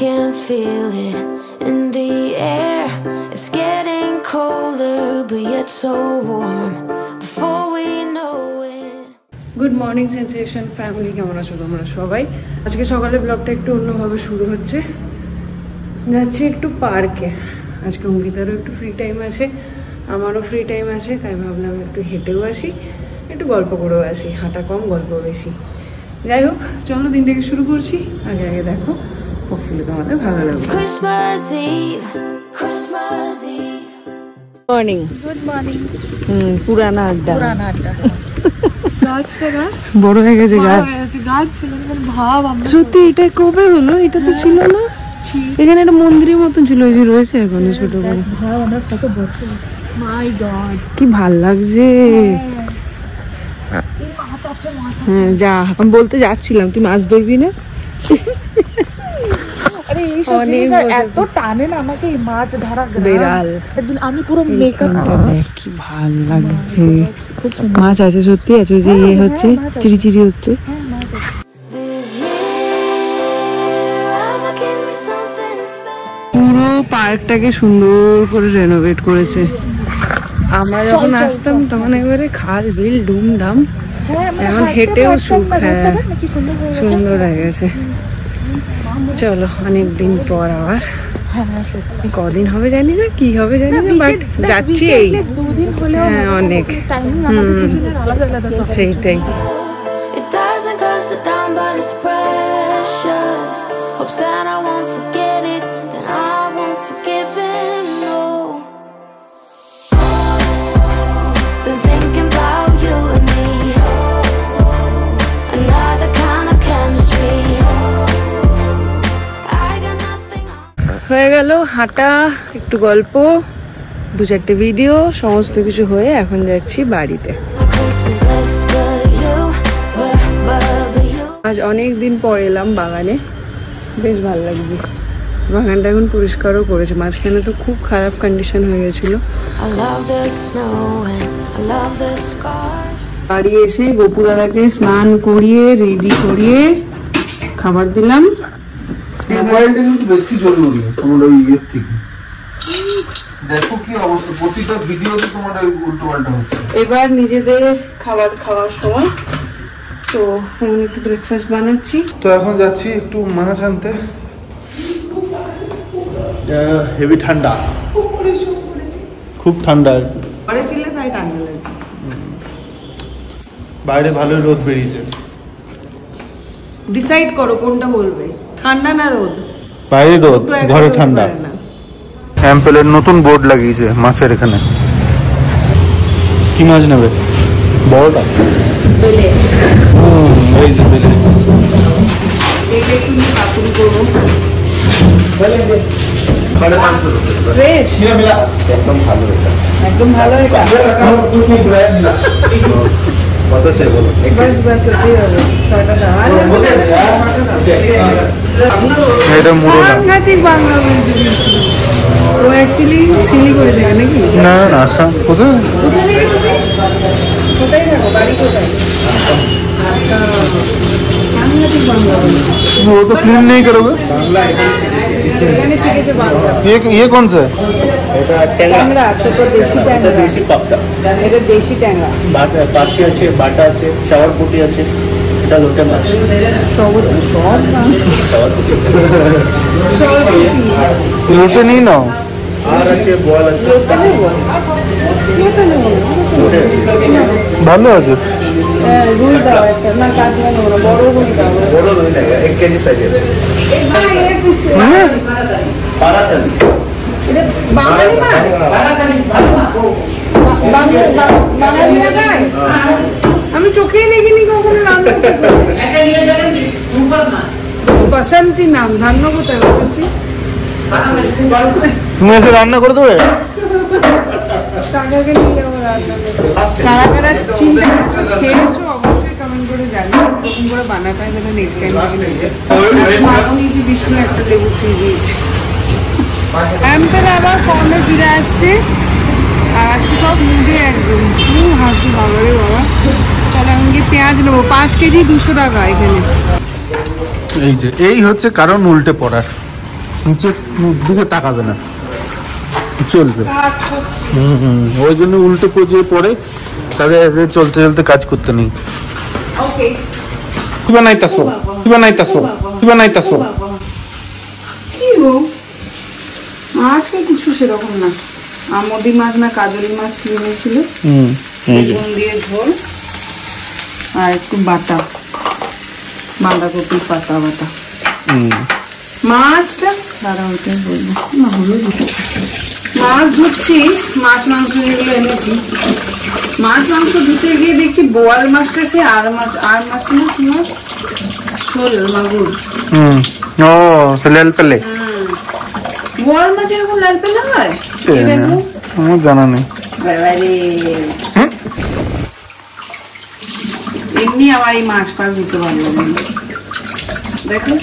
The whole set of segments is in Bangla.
can feel it in the air. It's getting colder, but yet so warm. Before we know it. Good morning sensation family, কেমন আছো তোমরা সবাই? আজকে সকালে ব্লগটা একটু অন্যভাবে শুরু হচ্ছে। যাচ্ছি একটু পার্কে। আজকে অঙ্কিতারও একটু ফ্রি টাইম আছে, আমারও ফ্রি টাইম আছে, তাই ভাবলাম একটু হেঁটেও আসি, একটু গল্প করেও আসি। হাঁটা কম, গল্প বেশি। যাই হোক, চলো দিনটাকে শুরু করছি। আগে আগে দেখো, হোপফুলি তোমাদের ভালো লাগবে। Morning, good morning. পুরানা আড্ডা, পুরানা আড্ডা। বড় হয়ে গেছে গাছ। সত্যি এটা কবে হলো? এটা তো ছিল না, এখানে একটা মন্দিরের মতন ছিল, ওই যে রয়েছে এখন ছোট করে। কি ভাল লাগছে। হ্যাঁ যা, আমি বলতে যাচ্ছিলাম তুই মাছ ধরবি না। এত টানে না আমাকে মাছ ধরা বেড়াল। একদিন আমি পুরো মেকআপ, কি ভাল লাগছে। মাছ আছে, সত্যি আছে, ওই যে ইয়ে হচ্ছে, চিড়ি চিড়ি হচ্ছে। পুরো পার্কটাকে সুন্দর করে রেনোভেট করেছে। আমরা যখন আসতাম তখন এবারে খাল বিল ডুমডাম, এখন হেঁটেও সুখ। হ্যাঁ সুন্দর হয়ে গেছে। চলো, অনেকদিন পর আবার, কদিন হবে জানি না, কি হবে জানি না, বাট যাচ্ছি। এই হ্যাঁ অনেক, সেইটাই। হয়ে গেল হাঁটা, একটু গল্প, দু চারটে ভিডিও, সমস্ত কিছু হয়ে এখন যাচ্ছি বাড়িতে। আজ অনেক দিন পর এলাম বাগানে, বেশ ভালো লাগছে। বাগানটা এখন পরিষ্কারও করেছে, মাঝখানে তো খুব খারাপ কন্ডিশন হয়ে গেছিল। বাড়ি এসে গোপু দাদাকে স্নান করিয়ে রেডি করিয়ে খাবার দিলাম। মোবাইলটা কিন্তু বেশি জরুরি তোমার ওই ইয়ের থেকে। দেখো কি অবস্থা, প্রতিটা ভিডিওতে তোমার ওই উল্টো পাল্টা হচ্ছে। এবার নিজেদের খাবার খাওয়ার সময়, তো এখন একটু ব্রেকফাস্ট বানাচ্ছি। তো এখন যাচ্ছি একটু মাছ আনতে। হেভি ঠান্ডা, খুব ঠান্ডা আছে। ঘরে ছিল তাই ঠান্ডা লাগছে, বাইরে ভালোই রোদ বেরিয়েছে। ডিসাইড করো কোনটা বলবে, ঠান্ডা না রোদ? বাইরে রোদ, ঘরে ঠান্ডা। অ্যাম্পেলের নতুন বোর্ড লাগিয়েছে মাছের এখানে। কি মাছ নেবে? বড়টা? বেলে। এই যে বেলে। এইটা একটু পাতুরি করবো। ফ্রেশ, একদম ভালো এটা, একদম ভালো এটা। কত চাই বলো? বাস বাস, ঠিক আছে, 6টা দাও। এটা মুড়ো না, সাংঘাতিক বাংলা বলছি। ও অ্যাকচুয়ালি শিলিগুড়ি থেকে নাকি? না না, আসাম। কোথায় কোথায় থাকো, বাড়ি কোথায়? আসাম। সাংঘাতিক বাংলা বলছি। वो तो क्लीन नहीं करोगे? এখানে শিখেছে বাংলা। ये कौन सा है? ট্যাংরা, ছোট দেশি ট্যাংরা। দেশি পাবদা, এটা দেশি ট্যাংরা। পার্সি আছে, বাটা আছে, শাওয়ার পুটি আছে, এটা লোটে মাছ। সব সব लोटे नहीं ना, আর আছে বল আছে, ভালো আছে। রুই দাও একটা, না কাজলা নেবো না, বড় রুই দাও। বড় রুই লাগে, 1 কেজি সাইজ আছে। পারাতালি, এটা বাঙালি মাছ? বাঙালি না খায়? আমি চোখেই দেখিনি কখনো রান্না করতে। বসন্তী নাম, ধান্য কোথায় বসন্তী? তুমি এসে রান্না করে দেবে? টাকাকে নিয়ে যাবো রান্না করতে। কারা কারা চিন্তা খেয়েছো অবশ্যই কমেন্ট করে জানি, এরকম করে বানাতে হয় তাহলে নেক্সট টাইম মাছ নিয়েছি। বিষ্ণু একটা লেবু খেয়ে দিয়েছে। অ্যাম্পেল আবার ফর্মে ফিরে আসছে, আর আজকে সব মুডে একদম খুব হাসি। বাবা রে বাবা, চলো এখন গিয়ে পেঁয়াজ নেবো। 5 কেজি 200 টাকা এখানে। এই যে এই হচ্ছে কারণ উল্টে পড়ার। নিচের দিকে তাকাবে না, চলবে। ওই জন্য উল্টো পজিয়ে পড়ে তাদের চলতে চলতে কাজ করতে নেই। কি বানাইতাছো, কি বানাইতাছো, কি বানাইতাছো? কি গো, আজকে কিছু সেরকম না, আমদি মাছ না কাজলি মাছ কিনেছিল, বেগুন দিয়ে ঝোল আর একটু বাটা, বাঁধাকপি পাতা বাটা। মাছটা দাঁড়া হইতে বলবো না, হলো মাছ ধুচ্ছি, মাছ মাংস যেগুলো এনেছি, মাছ মাংস ধুতে গিয়ে দেখছি বোয়াল মাছটা সে আর মাছ না কি মাছ, শোল মাগুর। ও লাল পেলে, বোয়াল মাছ এরকম লাল পেলে হয়? আমার জানা নেই। এমনি আমার এই মাছ ফাছ দিতে পারলো না, দেখো।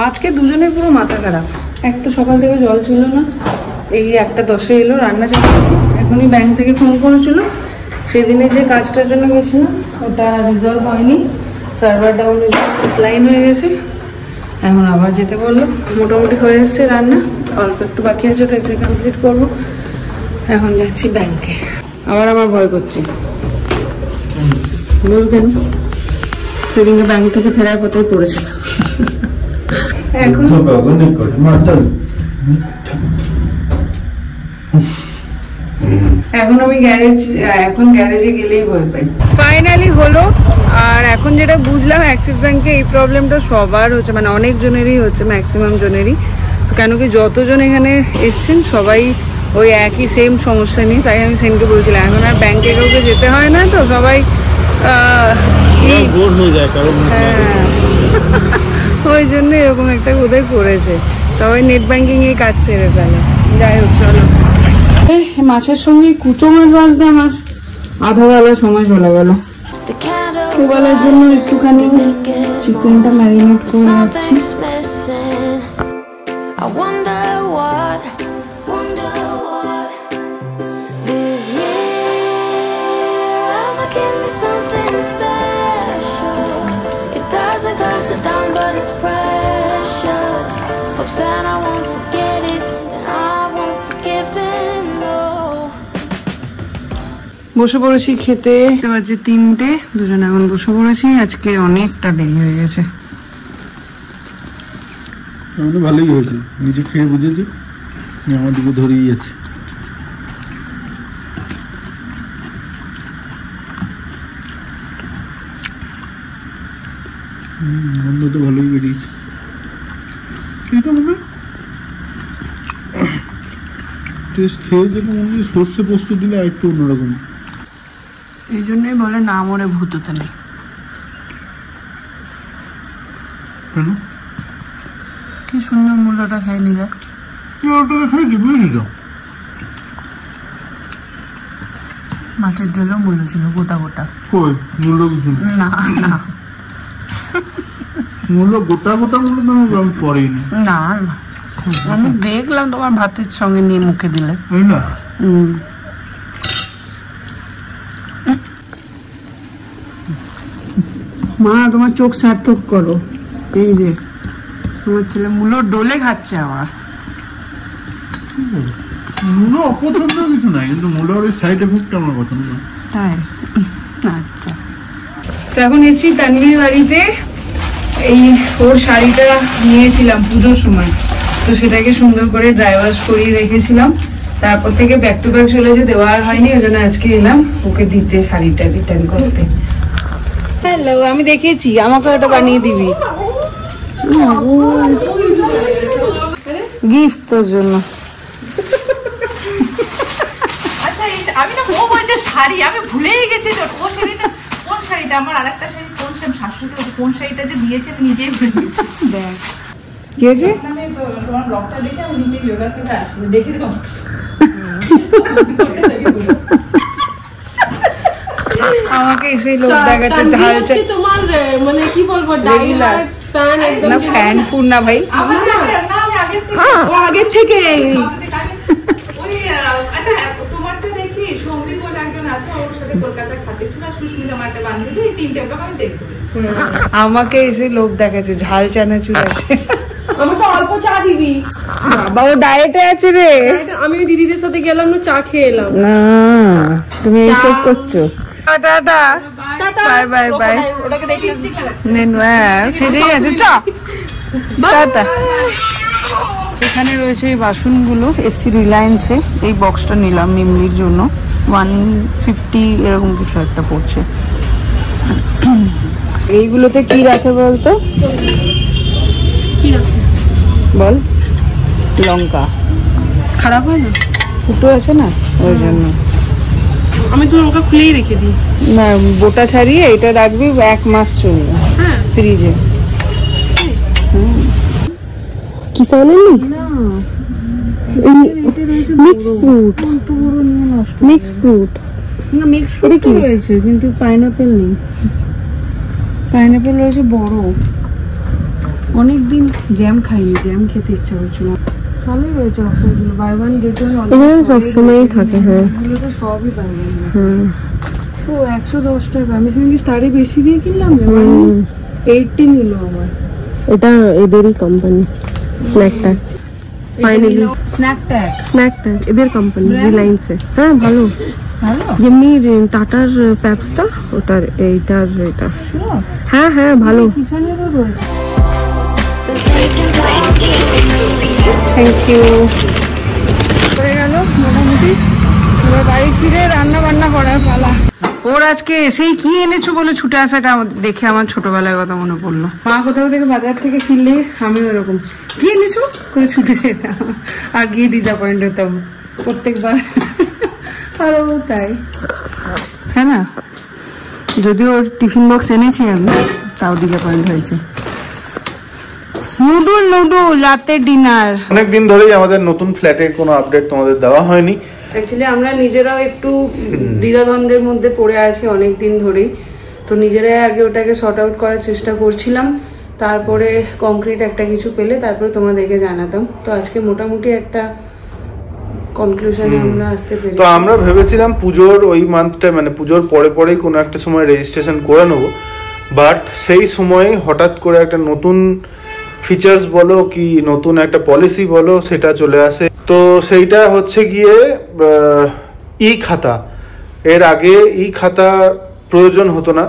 আজকে দুজনে পুরো মাথা খারাপ। এক তো সকাল থেকে জল ছিল না, এই 1:10 এলো, রান্না চালিয়েছি। এখনই ব্যাংক থেকে ফোন করেছিল, সেদিনে যে কাজটার জন্য গেছিলাম ওটা রিজলভ হয়নি, সার্ভার ডাউন লাইন হয়ে গেছে। এখন আবার যেতে বললো, মোটামুটি হয়ে এসছে রান্না, অল্প একটু বাকি আছে, ওটা এসে কমপ্লিট করবো। এখন যাচ্ছি ব্যাংকে। আবার আমার ভয় করছে, বলতেন সেদিনকে ব্যাংক থেকে ফেরার পথে পড়েছিলাম। এখন আমি গ্যারেজে গেলেই ভয় পাই। ফাইনালি হলো। আর এখন যেটা বুঝলাম, অ্যাক্সিস ব্যাংকে এই প্রবলেমটা সবার হচ্ছে, মানে অনেক জনেরই হচ্ছে, ম্যাক্সিমাম জনেরই। তো কেন কি যতজন এখানে এসছেন সবাই ওই একই সেম সমস্যা নিয়ে, তাই আমি সেনকে বলছিলাম এখন আর ব্যাংকে কাউকে যেতে হয় না, তো সবাই ওই জন্য এরকম একটা বোধহয় করেছে, সবাই নেট ব্যাংকিং এ কাজ ছেড়ে ফেলে। যাই হোক, চলো। মাছের সঙ্গে কুচো মাছ ভাজতে আমার আধা বেলা সময় চলে গেল। দুবেলার জন্য একটুখানি চিকেনটা ম্যারিনেট করে রাখছি। বসে পড়েছি খেতে, বাজে 3টে, দুজন এখন বসে পড়েছি। আজকে অনেকটা দেরি হয়ে গেছে। ভালোই হয়েছে, নিজে খেয়ে বুঝেছি, আমার দিকে ধরেই আছে। গন্ধ তো ভালোই বেরিয়েছে। এটা মনে টেস্ট খেয়ে যেন মনে হয় সর্ষে পোস্ত দিলে আর একটু অন্যরকম। এই জন্যই বলে না মরে ভূত হতে নেই। কেন? কি সুন্দর মূল্যটা খাই নিলে, খাইছি বুঝেছি তো। মাছের ঝোলও মূল্য ছিল, গোটা গোটা। কই মূল্য কিছু না না, মূল্য গোটা গোটা মূল্য তো আমি পরেইনি। না না, আমি দেখলাম তোমার ভাতের সঙ্গে নিয়ে মুখে দিলে। না মা, তোমার চোখ সার্থক করো। এই যে তোমার ছেলে মূলো ডোলে খাচ্ছে। আমার মূল্য অপছন্দ কিছু নাই, কিন্তু মূল্যর ওই সাইড এফেক্ট আমার পছন্দ না। তাই? আচ্ছা। তো এখন এসছি তানভীর বাড়িতে। এই ওর শাড়িটা নিয়েছিলাম পুজোর সময়, তো সেটাকে সুন্দর করে ড্রাই ওয়াশ করিয়ে রেখেছিলাম। তারপর থেকে ব্যাক টু ব্যাক চলেছে, দেওয়া আর হয়নি, ওই জন্য আজকে এলাম ওকে দিতে, শাড়িটা রিটার্ন করতে। হ্যালো, আমি দেখেছি, আমাকে ওটা বানিয়ে দিবি, গিফট তোর জন্য। আমি না ও বলছে শাড়ি, আমি ভুলেই গেছি তো ও শাড়িটা কোন শাড়িটা, আমার আরেকটা শাড়ি কোন শাশুড়িকে কোন শাড়িটা যে দিয়েছে আমি নিজেই ভুলে গেছি। দেখ কি হয়েছে, আমি তোমার ব্লগটা দেখে আমি নিজেই যোগা থেকে আসি, দেখি তো আমাকে এসে লোক দেখাতে ঢালছে। তোমার মানে কি বলবো, ডাইহার্ড ফ্যান, একদম না ফ্যান পূর্ণা ভাই, আমার না আমি আগে থেকে ও আগে থেকে ওই তোমারটা দেখি সৌমি বলে একজন আছে, ওর সাথে কলকাতায় খাতে দেখছিল আর সুস্মিতা আমার একটা বান্ধবী, এই তিনটে ব্লগ আমি দেখবো। আমাকে এসে লোভ দেখাচ্ছে ঝাল চানাচুর আছে। আমাকে অল্প চা দিবি। বাবা ও ডায়েটে আছে রে। আমি ওই দিদিদের সাথে গেলাম না, চা খেয়ে এলাম। তুমি এইসব করছো। Tata bye bye bye. ওটাকে দেখি সেটাই আছে চ টাটা। এখানে রয়েছে এই বাসনগুলো, এসি রিলায়েন্সে। এই বক্সটা নিলাম মিমলির জন্য, 150 এরকম কিছু একটা পড়ছে। এইগুলোতে কি রাখে বলতো? কি রাখে বল। লঙ্কা খারাপ হয় না? ফুটো আছে না, ওই জন্য। আমি তো লঙ্কা খুলেই রেখে দিই। না, বোটা ছাড়িয়ে এটা রাখবি, 1 মাস চলবে ফ্রিজে। কিষান মিক্স ফ্রুট, মিক্স ফ্রুট না, মিক্স ফ্রুট রয়েছে কিন্তু পাইনাপেল নেই। পাইনাপেল রয়েছে বড়। অনেকদিন জ্যাম খাইনি, জ্যাম খেতে ইচ্ছা করছিল। ভালোই রয়েছে অফারগুলো, বাই ওয়ান গেট ওয়ান এখানে সবসময়ই থাকে। হ্যাঁ, এগুলো তো সবই বাই ওয়ান। তো 110 টাকা। আমি সেদিন স্টারে বেশি দিয়ে কিনলাম, 80 নিল আমার। এটা এদেরই company, snack tag. Finally snack tag, snack tag এদের কোম্পানি, রিলায়েন্সে। হ্যাঁ, ভালো ভালো। যেমনি টাটার ফ্যাপসটা, ওটার এইটার এটা। হ্যাঁ হ্যাঁ, ভালো। কিষানেরও রয়েছে। Thank you. হয়ে গেল মোটামুটি। এবার বাড়ি ফিরে রান্না বান্না করার পালা। ওর আজকে এসেই কি এনেছো বলে ছুটে আসাটা দেখে আমার ছোটবেলার কথা মনে পড়লো। মা কোথাও থেকে বাজার থেকে ফিরলে আমি ওরকম কি এনেছো করে ছুটে যেতাম, আর গিয়ে ডিসঅ্যাপয়েন্ট হতাম প্রত্যেকবার। আরও তাই, হ্যাঁ না? যদিও ওর টিফিন বক্স এনেছি আমি, তাও ডিসঅ্যাপয়েন্ট হয়েছে। নুডুল রাতের ডিনার। অনেকদিন ধরেই আমাদের নতুন ফ্ল্যাটের কোনো আপডেট তোমাদের দেওয়া হয়নি। অ্যাকচুয়ালি আমরা নিজেরাও একটু দ্বিধাদ্বন্দ্বের মধ্যে পড়ে আছি অনেক দিন ধরেই। তো নিজেরাই আগে ওটাকে সর্ট আউট করার চেষ্টা করছিলাম, তারপরে কংক্রিট একটা কিছু পেলে তারপরে তোমাদেরকে জানাতাম। তো আজকে মোটামুটি একটা কনক্লুশনে আমরা আসতে পেরে। তো আমরা ভেবেছিলাম পুজোর ওই মান্থটা, মানে পুজোর পরে পরেই কোনো একটা সময় রেজিস্ট্রেশন করে নেবো, বাট সেই সময় হঠাৎ করে একটা নতুন ফিচার্স বলো কি নতুন একটা পলিসি বলো সেটা চলে আসে। তো সেইটা হচ্ছে গিয়ে ই খাতা। এর আগে ই খাতা প্রয়োজন হতো না,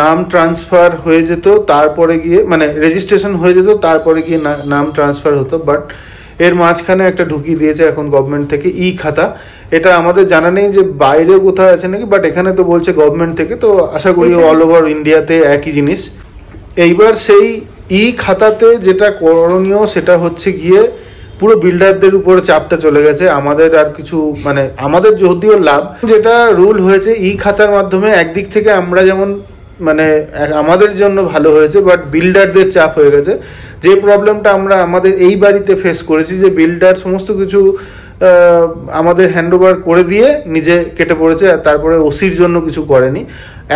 নাম ট্রান্সফার হয়ে যেত, তারপরে গিয়ে মানে রেজিস্ট্রেশন হয়ে যেত, তারপরে গিয়ে নাম ট্রান্সফার হতো। বাট এর মাঝখানে একটা ঢুকিয়ে দিয়েছে এখন গভর্নমেন্ট থেকে ই খাতা। এটা আমাদের জানা নেই যে বাইরে কোথাও আছে নাকি, বাট এখানে তো বলছে গভর্নমেন্ট থেকে, তো আশা করি অল ওভার ইন্ডিয়াতে একই জিনিস। এইবার সেই ই খাতাতে যেটা করণীয় সেটা হচ্ছে গিয়ে পুরো বিল্ডারদের উপরে চাপটা চলে গেছে। আমাদের আর কিছু মানে আমাদের যদিও লাভ, যেটা রুল হয়েছে ই খাতার মাধ্যমে একদিক থেকে আমরা যেমন মানে আমাদের জন্য ভালো হয়েছে, বাট বিল্ডারদের চাপ হয়ে গেছে। যে প্রবলেমটা আমরা আমাদের এই বাড়িতে ফেস করেছি, যে বিল্ডার সমস্ত কিছু আমাদের হ্যান্ডওভার করে দিয়ে নিজে কেটে পড়েছে, আর তারপরে ওসির জন্য কিছু করেনি।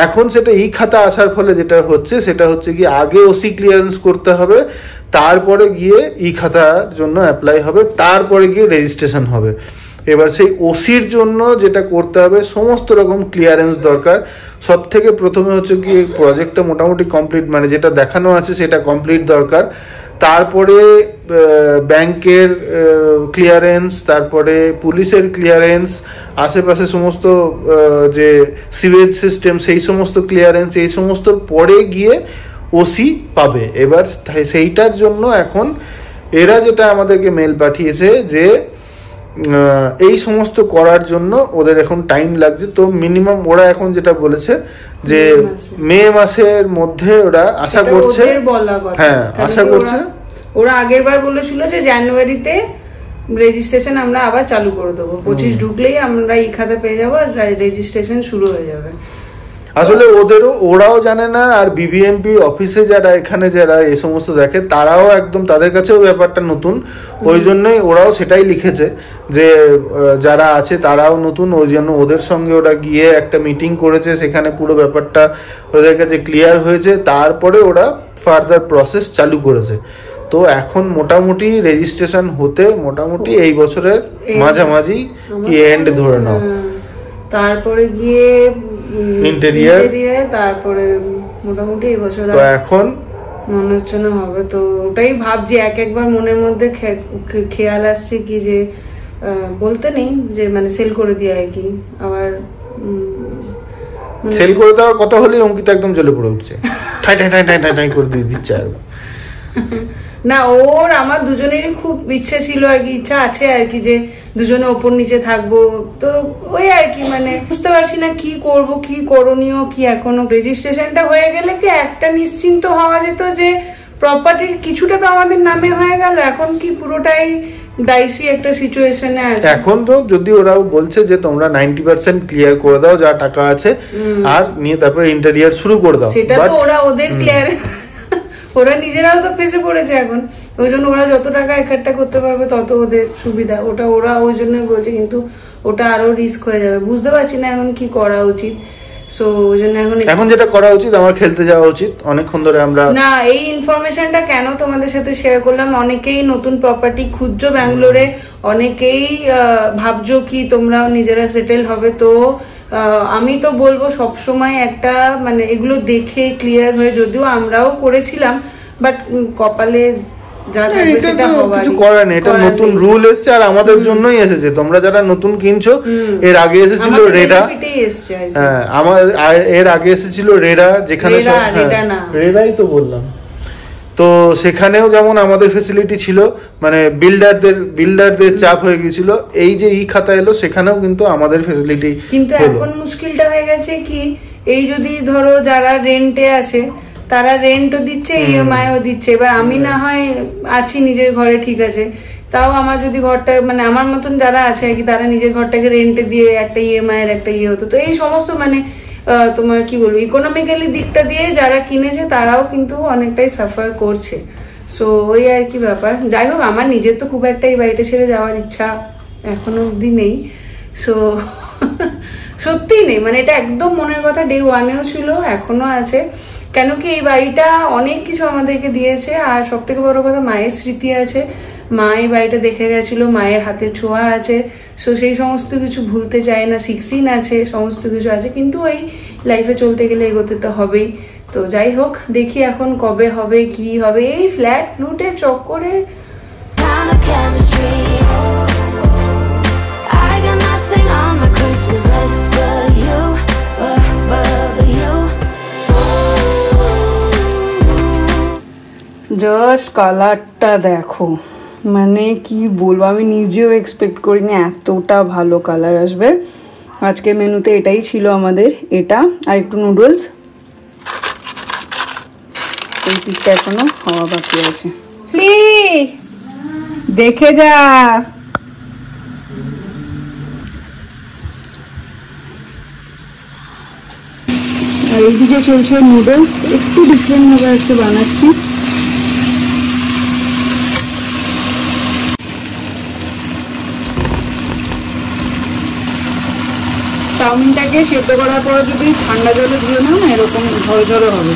এখন সেটা ই খাতা আসার ফলে যেটা হচ্ছে সেটা হচ্ছে কি আগে ওসি ক্লিয়ারেন্স করতে হবে, তারপরে গিয়ে ই খাতার জন্য অ্যাপ্লাই হবে, তারপরে গিয়ে রেজিস্ট্রেশন হবে। এবার সেই ওসির জন্য যেটা করতে হবে সমস্ত রকম ক্লিয়ারেন্স দরকার। সব থেকে প্রথমে হচ্ছে কি প্রজেক্টটা মোটামুটি কমপ্লিট, মানে যেটা দেখানো আছে সেটা কমপ্লিট দরকার। তারপরে ব্যাংকের ক্লিয়ারেন্স, তারপরে পুলিশের ক্লিয়ারেন্স, আশেপাশে সমস্ত যে সিভেজ সিস্টেম সেই সমস্ত ক্লিয়ারেন্স, এই সমস্ত পরে গিয়ে ওসি পাবে। এবার সেইটার জন্য এখন এরা যেটা আমাদেরকে মেল পাঠিয়েছে যে এই সমস্ত করার জন্য ওদের এখন টাইম লাগছে। তো মিনিমাম ওরা এখন যেটা বলেছে যে মে মাসের মধ্যে ওরা আশা করছে, হ্যাঁ আশা করছে। ওরা আগের বার বলেছিল যে জানুয়ারিতে রেজিস্ট্রেশন আমরা আবার চালু করে দেবো, 25 ঢুকলেই আমরা ই খাতা পেয়ে যাবো, রেজিস্ট্রেশন শুরু হয়ে যাবে। আসলে ওরাও জানে না, আর বিবিএমপি অফিসে যারা এখানে যারা এই সমস্ত দেখে তারাও একদম তাদের কাছেও ব্যাপারটা নতুন। ওই জন্যই ওরাও সেটাই লিখেছে যে যারা আছে তারাও নতুন, ওই জন্য ওদের সঙ্গে ওরা গিয়ে একটা মিটিং করেছে, সেখানে পুরো ব্যাপারটা ওদের কাছে ক্লিয়ার হয়েছে, তারপরে ওরা ফার্দার প্রসেস চালু করেছে। তো এখন মোটামুটি রেজিস্ট্রেশন হতে মোটামুটি এই বছরের মাঝামাঝি কি এন্ড ধরে নাও। তারপরে গিয়ে ইন্টেরিয়ার, তারপরে মোটামুটি এবছর তো এখন মনে হচ্ছে না হবে। তো ওটাই ভাবছি, একবার মনের মধ্যে খেয়াল আসছে কি যে বলতে নেই যে মানে সেল করে দিয়ে আর কি, আবার সেল করে দেওয়ার কথা হলেই অঙ্কিতা একদম জ্বলে পড়ে উঠছে, ঠাই ঠাই ঠাই ঠাই ঠাই ঠাই করে দিয়ে দিচ্ছে একদম। না, ওর আমার দুজনেরই খুব ইচ্ছে ছিল আর কি, ইচ্ছা আছে আর কি যে দুজনে ওপর নিচে থাকবো। তো ওই আর কি মানে বুঝতে পারছি না কি করব, কি করণীয় কি। এখনো রেজিস্ট্রেশনটা হয়ে গেলে কি একটা নিশ্চিন্ত হওয়া যেত যে প্রপার্টির কিছুটা তো আমাদের নামে হয়ে গেল। এখন কি পুরোটাই ডাইসি একটা সিচুয়েশনে আছে। এখন তো যদি ওরাও বলছে যে তোমরা 90% ক্লিয়ার করে দাও যা টাকা আছে, আর নিয়ে তারপরে ইন্টেরিয়ার শুরু করে দাও, সেটা তো ওরা ওদের ক্লিয়ার, ওরা নিজেরাও তো ফেসে পড়েছে এখন। ওই জন্য ওরা যত টাকা একট্টা করতে পারবে তত ওদের সুবিধা, ওটা ওরা ওই জন্যই বলছে। কিন্তু ওটা আরো রিস্ক হয়ে যাবে, বুঝতে পারছি না এখন কি করা উচিত। সো ওই জন্য এখন যেটা করা উচিত আমার খেলতে যাওয়া উচিত। অনেকক্ষণ ধরে আমরা না, এই ইনফরমেশনটা কেন তোমাদের সাথে শেয়ার করলাম, অনেকেই নতুন প্রপার্টি খুঁজছো ব্যাঙ্গালোরে, অনেকেই ভাবছো কি তোমরা নিজেরা সেটেল হবে। তো আমি তো বলবো সবসময় একটা মানে এগুলো দেখে ক্লিয়ার হয়ে, যদিও আমরাও করেছিলাম বাট কপালে কিছু করার নেই, এটা নতুন রুল এসছে আর আমাদের জন্যই এসেছে। তোমরা যারা নতুন কিনছো, এর আগে এসেছিল রেডা, হ্যাঁ আমার এর আগে এসেছিল রেডা, যেখানে রেডাই তো বললাম। তো সেখানেও যেমন আমাদের ফেসিলিটি ছিল, মানে বিল্ডারদের চাপ হয়ে গেছিল। এই যে খাতা এলো সেখানেও কিন্তু আমাদের ফেসিলিটি। কিন্তু এখন মুশকিলটা হয়ে গেছে কি, এই যদি ধরো যারা রেন্টে আছে তারা রেন্টও দিচ্ছে, ইএমআইও দিচ্ছে। এবার আমি না হয় আছি নিজের ঘরে, ঠিক আছে, তাও আমার যদি ঘরটা মানে আমার মতন যারা আছে আর কি, তারা নিজের ঘরটাকে রেন্টে দিয়ে একটা ইএমআই এর একটা হতো। তো এই সমস্ত মানে তোমার কি বলবো ইকোনমিক্যালি দিকটা দিয়ে যারা কিনেছে তারাও কিন্তু অনেকটাই সাফার করছে। সো ওই আর কি ব্যাপার। যাই হোক, আমার নিজের তো খুব একটা এই বাড়িটা ছেড়ে যাওয়ার ইচ্ছা এখনো অব্দি নেই। সো সত্যিই নেই, মানে এটা একদম মনের কথা, ডে ওয়ানেও ছিল, এখনো আছে। কেন কি এই বাড়িটা অনেক কিছু আমাদেরকে দিয়েছে, আর সব থেকে বড় কথা মায়ের স্মৃতি আছে। মা এই বাড়িটা দেখে গেছিল, মায়ের হাতে ছোঁয়া আছে। সো সেই সমস্ত কিছু ভুলতে চায় না, সিক্সিন আছে, সমস্ত কিছু আছে। কিন্তু ওই লাইফে চলতে গেলে এগোতে তো হবেই। তো যাই হোক, দেখি এখন কবে হবে কি হবে। এই ফ্ল্যাট লুটে চক্করে জাস্ট কালারটা দেখো, মানে কি বলবো, আমি নিজেও এক্সপেক্ট করিনি এতটা ভালো কালার আসবে। আজকে মেনুতে এটাই ছিল আমাদের, এটা আর একটু নুডলস। এই পিঠটা এখনো হওয়া বাকি আছে, প্লিজ দেখে যা। আর এইদিকে চলছে নুডলস, একটু ডিফারেন্ট ভাবে আজকে বানাচ্ছি। চাউমিনটাকে সেদ্ধ করার পর যদি ঠান্ডা জলে ধুয়ে নাও না, এরকম ঝরঝরে হবে,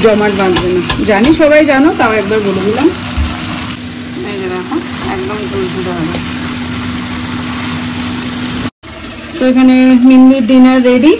জমাট বাঁধবে না। জানি সবাই জানো, তাও একবার বলে দিলাম। এই যে দেখো, একদম ঝুরঝুরে হবে। তো এখানে মিন্দির ডিনার রেডি।